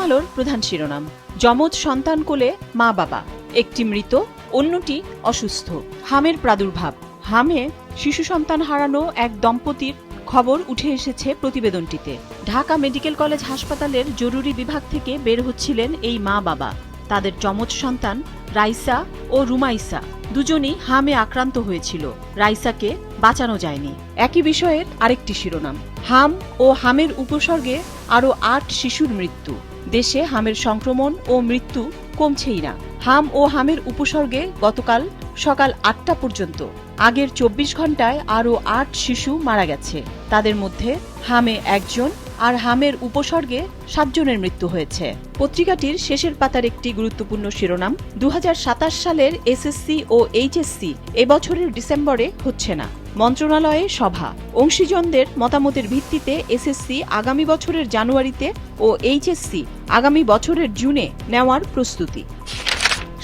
আলোর প্রধান শিরোনাম। যমজ সন্তান কোলে মা বাবা, একটি মৃত, অন্যটি অসুস্থ। হামের প্রাদুর্ভাব। হামে শিশু সন্তান হারানো এক দম্পতির খবর উঠে এসেছে প্রতিবেদনটিতে। ঢাকা মেডিকেল কলেজ হাসপাতালের জরুরি বিভাগ থেকে বের হচ্ছিলেন এই মা বাবা। তাদের যমজ সন্তান রাইসা ও রুমাইসা দুজনই হামে আক্রান্ত হয়েছিল। রাইসাকে বাঁচানো যায়নি। একই বিষয়ের আরেকটি শিরোনাম। হাম ও হামের উপসর্গে আরও ৮ শিশুর মৃত্যু। দেশে হামের সংক্রমণ ও মৃত্যু কমছেই না। হাম ও হামের উপসর্গে গতকাল সকাল ৮টা পর্যন্ত আগের ২৪ ঘন্টায় আরও ৮ শিশু মারা গেছে। তাদের মধ্যে হামে ১ জন আর হামের উপসর্গে ৭ জনের মৃত্যু হয়েছে। পত্রিকাটির শেষের পাতার একটি গুরুত্বপূর্ণ শিরোনাম, ২০২৭ সালের এসএসসি ও এইচএসসি এবছরের ডিসেম্বরে হচ্ছে না। মন্ত্রণালয়ে সভা। অংশীজনদের মতামতের ভিত্তিতে এসএসসি আগামী বছরের জানুয়ারিতে ও এইচএসসি আগামী বছরের জুনে নেওয়ার প্রস্তুতি।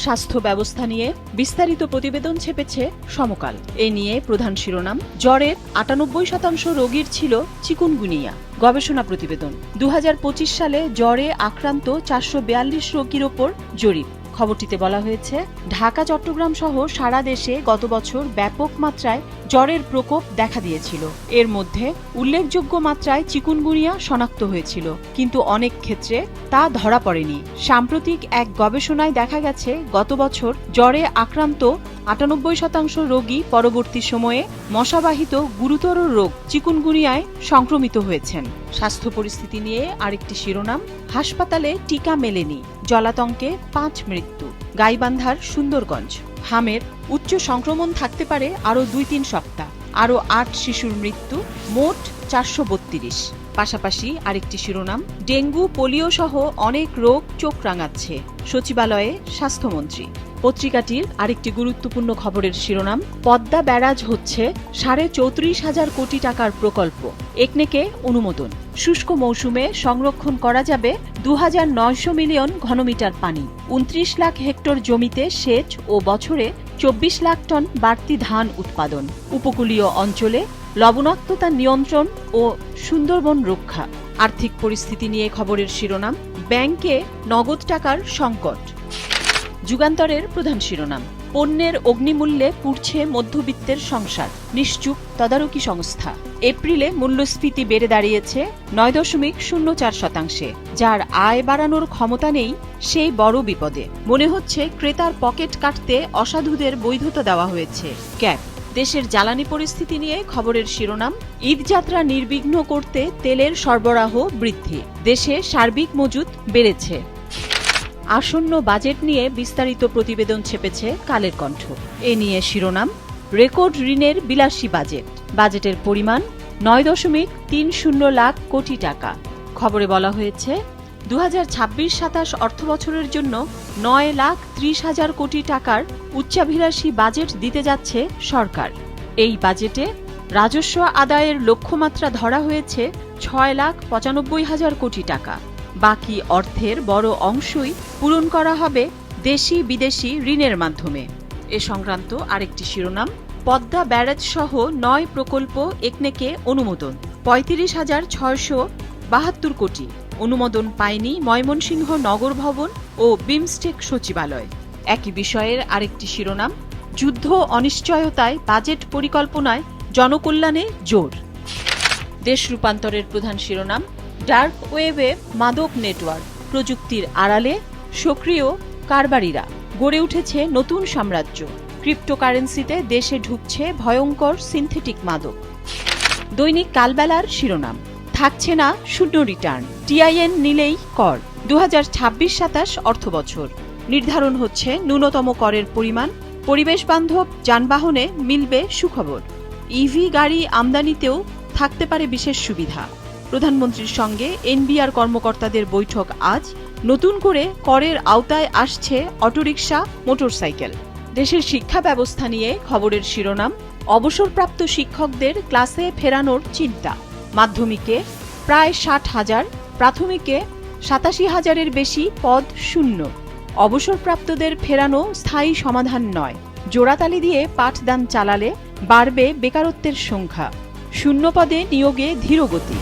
স্বাস্থ্য ব্যবস্থা নিয়ে বিস্তারিত প্রতিবেদন ছেপেছে সমকাল। এ নিয়ে প্রধান শিরোনাম, জ্বরের ৯৮% রোগীর ছিল চিকুনগুনিয়া। গবেষণা প্রতিবেদন। ২০২৫ সালে জ্বরে আক্রান্ত ৪৪২ রোগীর ওপর জরিপ। খবরটিতে বলা হয়েছে, ঢাকা চট্টগ্রাম সহ সারা দেশে গত বছর ব্যাপক মাত্রায় জ্বরের প্রকোপ দেখা দিয়েছিল। এর মধ্যে উল্লেখযোগ্য মাত্রায় চিকুনগুনিয়া শনাক্ত হয়েছিল, কিন্তু অনেক ক্ষেত্রে তা ধরা পড়েনি। সাম্প্রতিক এক গবেষণায় দেখা গেছে, গত বছর জ্বরে আক্রান্ত ৯৮% রোগী পরবর্তী সময়ে মশাবাহিত গুরুতর রোগ চিকুনগুনিয়ায় সংক্রমিত হয়েছেন। স্বাস্থ্য পরিস্থিতি নিয়ে আরেকটি শিরোনাম, হাসপাতালে টিকা মেলেনি, জলাতঙ্কে ৫ মৃত্যু। গাইবান্ধার সুন্দরগঞ্জ। হামের উচ্চ সংক্রমণ থাকতে পারে আরও ২-৩ সপ্তাহ। আরও ৮ শিশুর মৃত্যু, মোট ৪৩২। পাশাপাশি আরেকটি শিরোনাম, ডেঙ্গু পোলিও সহ অনেক রোগ চোখ রাঙাচ্ছে, সচিবালয়ে স্বাস্থ্যমন্ত্রী। পত্রিকাটির আরেকটি গুরুত্বপূর্ণ খবরের শিরোনাম, পদ্মা ব্যারাজ হচ্ছে ৩৪,৫০০ কোটি টাকার প্রকল্প, একনেকে অনুমোদন। শুষ্ক মৌসুমে সংরক্ষণ করা যাবে ২৯০০ মিলিয়ন ঘনমিটার পানি। ২৯ লাখ হেক্টর জমিতে সেচ ও বছরে ২৪ লাখ টন বাড়তি ধান উৎপাদন। উপকূলীয় অঞ্চলে লবণাক্ততা নিয়ন্ত্রণ ও সুন্দরবন রক্ষা। আর্থিক পরিস্থিতি নিয়ে খবরের শিরোনাম, ব্যাংকে নগদ টাকার সংকট। যুগান্তরের প্রধান শিরোনাম, পণ্যের অগ্নিমূল্যে পুড়ছে মধ্যবিত্তের সংসার, নিশ্চুপ তদারকি সংস্থা। এপ্রিলে মূল্যস্ফীতি বেড়ে দাঁড়িয়েছে ৯.০৪%। যার আয় বাড়ানোর ক্ষমতা নেই সেই বড় বিপদে। মনে হচ্ছে ক্রেতার পকেট কাটতে অসাধুদের বৈধতা দেওয়া হয়েছে। ক্যাপ। দেশের জ্বালানি পরিস্থিতি নিয়ে খবরের শিরোনাম, ঈদযাত্রা নির্বিঘ্ন করতে তেলের সরবরাহ বৃদ্ধি, দেশে সার্বিক মজুত বেড়েছে। আসন্ন বাজেট নিয়ে বিস্তারিত প্রতিবেদন ছেপেছে কালের কণ্ঠ। এ নিয়ে শিরোনাম, রেকর্ড ঋণের বিলাসী বাজেট, বাজেটের পরিমাণ ৯.৩০ লাখ কোটি টাকা। খবরে বলা হয়েছে, ২০২৬-২৭ অর্থবছরের জন্য ৯,৩০,০০০ কোটি টাকার উচ্চাভিলাষী বাজেট দিতে যাচ্ছে সরকার। এই বাজেটে রাজস্ব আদায়ের লক্ষ্যমাত্রা ধরা হয়েছে ৬,৯৫,০০০ কোটি টাকা। বাকি অর্থের বড় অংশই পূরণ করা হবে দেশি বিদেশি ঋণের মাধ্যমে। এ সংক্রান্ত আরেকটি শিরোনাম, পদ্মা ব্যারাজ সহ ৯ প্রকল্প একনেকে অনুমোদন, ৩৫,৬৭২ কোটি। অনুমোদন পায়নি ময়মনসিংহ নগর ভবন ও বিমস্টেক সচিবালয়। একই বিষয়ের আরেকটি শিরোনাম, যুদ্ধ অনিশ্চয়তায় বাজেট পরিকল্পনায় জনকল্যাণে জোর। দেশ রূপান্তরের প্রধান শিরোনাম, ডার্ক ওয়েবে মাদক নেটওয়ার্ক, প্রযুক্তির আড়ালে সক্রিয় কারবারিরা, গড়ে উঠেছে নতুন সাম্রাজ্য। ক্রিপ্টোকারেন্সিতে দেশে ঢুকছে ভয়ঙ্কর সিনথেটিক মাদক। দৈনিক কালবেলার শিরোনাম, থাকছে না শূন্য রিটার্ন, টিআইএন নিলেই কর। ২০২৬-২৭ অর্থবছর নির্ধারণ হচ্ছে ন্যূনতম করের পরিমাণ। পরিবেশ বান্ধব যানবাহনে মিলবে সুখবর। ইভি গাড়ি আমদানিতেও থাকতে পারে বিশেষ সুবিধা। প্রধানমন্ত্রীর সঙ্গে এনবিআর কর্মকর্তাদের বৈঠক আজ। নতুন করে করের আওতায় আসছে অটোরিকশা, মোটরসাইকেল। দেশের শিক্ষা ব্যবস্থা নিয়ে খবরের শিরোনাম, অবসরপ্রাপ্ত শিক্ষকদের ক্লাসে ফেরানোর চিন্তা। মাধ্যমিকে প্রায় ৬০,০০০, প্রাথমিকে ৮৭,০০০-এর বেশি পদ শূন্য। অবসরপ্রাপ্তদের ফেরানো স্থায়ী সমাধান নয়। জোড়াতালি দিয়ে পাঠদান চালালে বাড়বে বেকারত্বের সংখ্যা। শূন্য পদে নিয়োগে ধীরগতি।